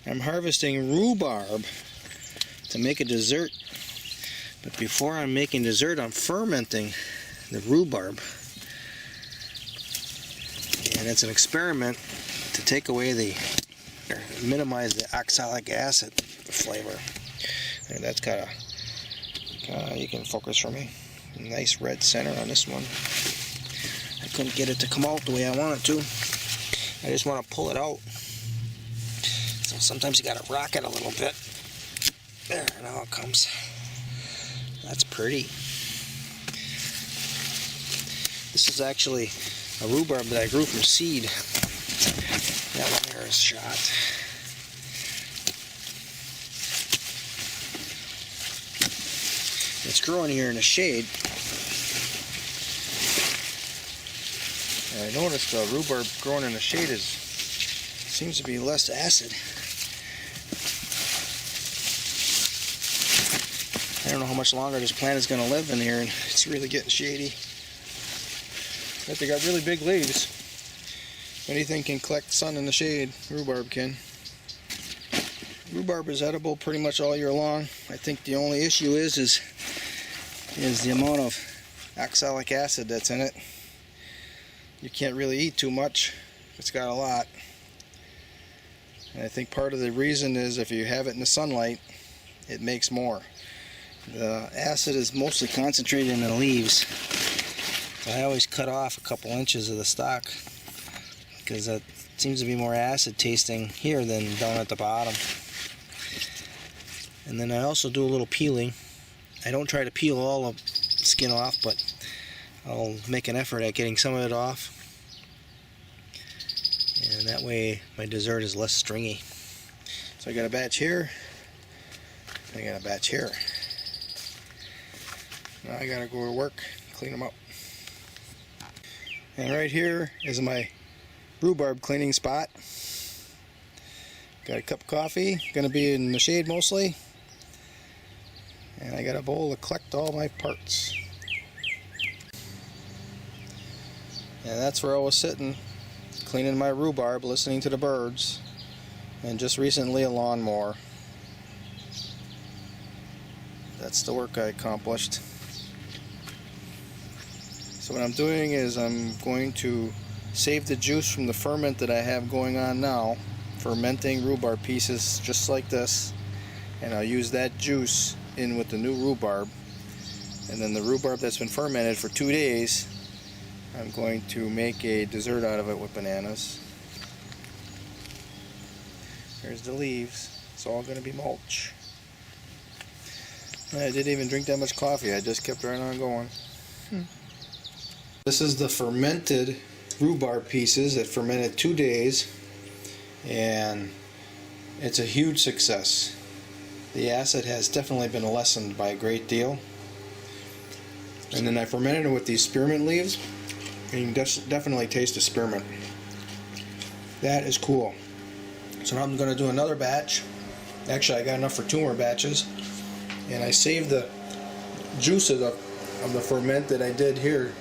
I'm harvesting rhubarb to make a dessert. But before I'm making dessert, I'm fermenting the rhubarb. And it's an experiment to take away or minimize the oxalic acid flavor. And that's got a, you can focus for me, nice red center on this one. I couldn't get it to come out the way I want it to. I just want to pull it out. So sometimes you got to rock it a little bit. There, now it comes. That's pretty. This is actually a rhubarb that I grew from seed. That one there is shot. It's growing here in the shade. And I noticed the rhubarb growing in the shade seems to be less acid. I don't know how much longer this plant is going to live in here, and it's really getting shady. But they got really big leaves. Anything can collect sun in the shade, rhubarb can. Rhubarb is edible pretty much all year long. I think the only issue is the amount of oxalic acid that's in it. You can't really eat too much. It's got a lot. And I think part of the reason is if you have it in the sunlight, it makes more. The acid is mostly concentrated in the leaves. So I always cut off a couple inches of the stalk because that seems to be more acid tasting here than down at the bottom. And then I also do a little peeling. I don't try to peel all the skin off, but I'll make an effort at getting some of it off. And that way my dessert is less stringy. So I got a batch here. I got a batch here. Now I gotta go to work, clean them up. And right here is my rhubarb cleaning spot. Got a cup of coffee, gonna be in the shade mostly. And I got a bowl to collect all my parts. And that's where I was sitting, cleaning my rhubarb, listening to the birds, and just recently a lawnmower. That's the work I accomplished. So what I'm doing is I'm going to save the juice from the ferment that I have going on now, fermenting rhubarb pieces just like this, and I'll use that juice in with the new rhubarb, and then the rhubarb that's been fermented for 2 days, I'm going to make a dessert out of it with bananas. There's the leaves. It's all going to be mulch. I didn't even drink that much coffee. I just kept right on going. This is the fermented rhubarb pieces that fermented 2 days, and it's a huge success. The acid has definitely been lessened by a great deal. And then I fermented it with these spearmint leaves, and you can definitely taste the spearmint. That is cool. So now I'm going to do another batch. Actually, I got enough for 2 more batches. And I saved the juice of the ferment that I did here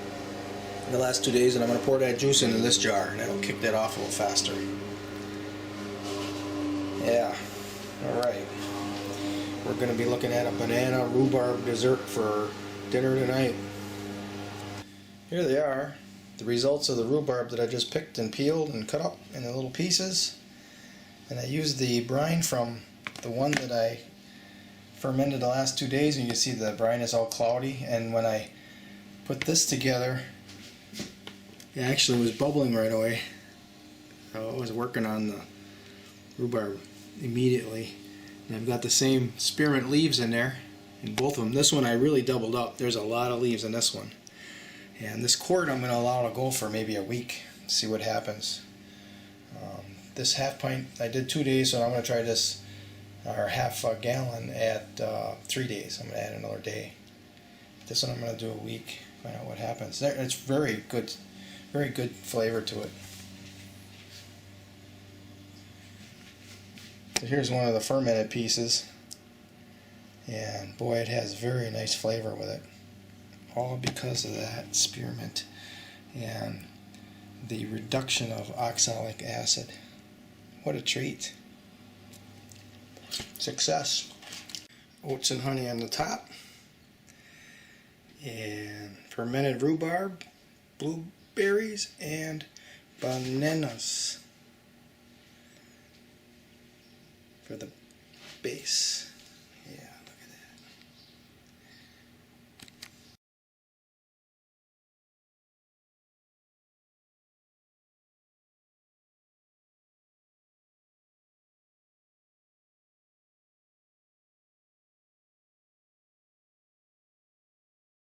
in the last 2 days, and I'm going to pour that juice into this jar, and that'll kick that off a little faster. Yeah, alright. We're going to be looking at a banana rhubarb dessert for dinner tonight. Here they are, the results of the rhubarb that I just picked and peeled and cut up into little pieces. And I used the brine from the one that I fermented the last 2 days, and you can see the brine is all cloudy. And when I put this together, it actually was bubbling right away. I was working on the rhubarb immediately. And I've got the same spearmint leaves in there, in both of them. This one I really doubled up. There's a lot of leaves in this one. And this quart I'm going to allow to go for maybe a week, see what happens. This half pint I did 2 days, so I'm going to try this, or half a gallon at 3 days. I'm going to add another day. This one I'm going to do a week, find out what happens. It's very good flavor to it. So here's one of the fermented pieces, and boy, it has very nice flavor with it, all because of that spearmint and the reduction of oxalic acid. What a treat. Success. Oats and honey on the top. And fermented rhubarb, blueberries, and bananas for the base.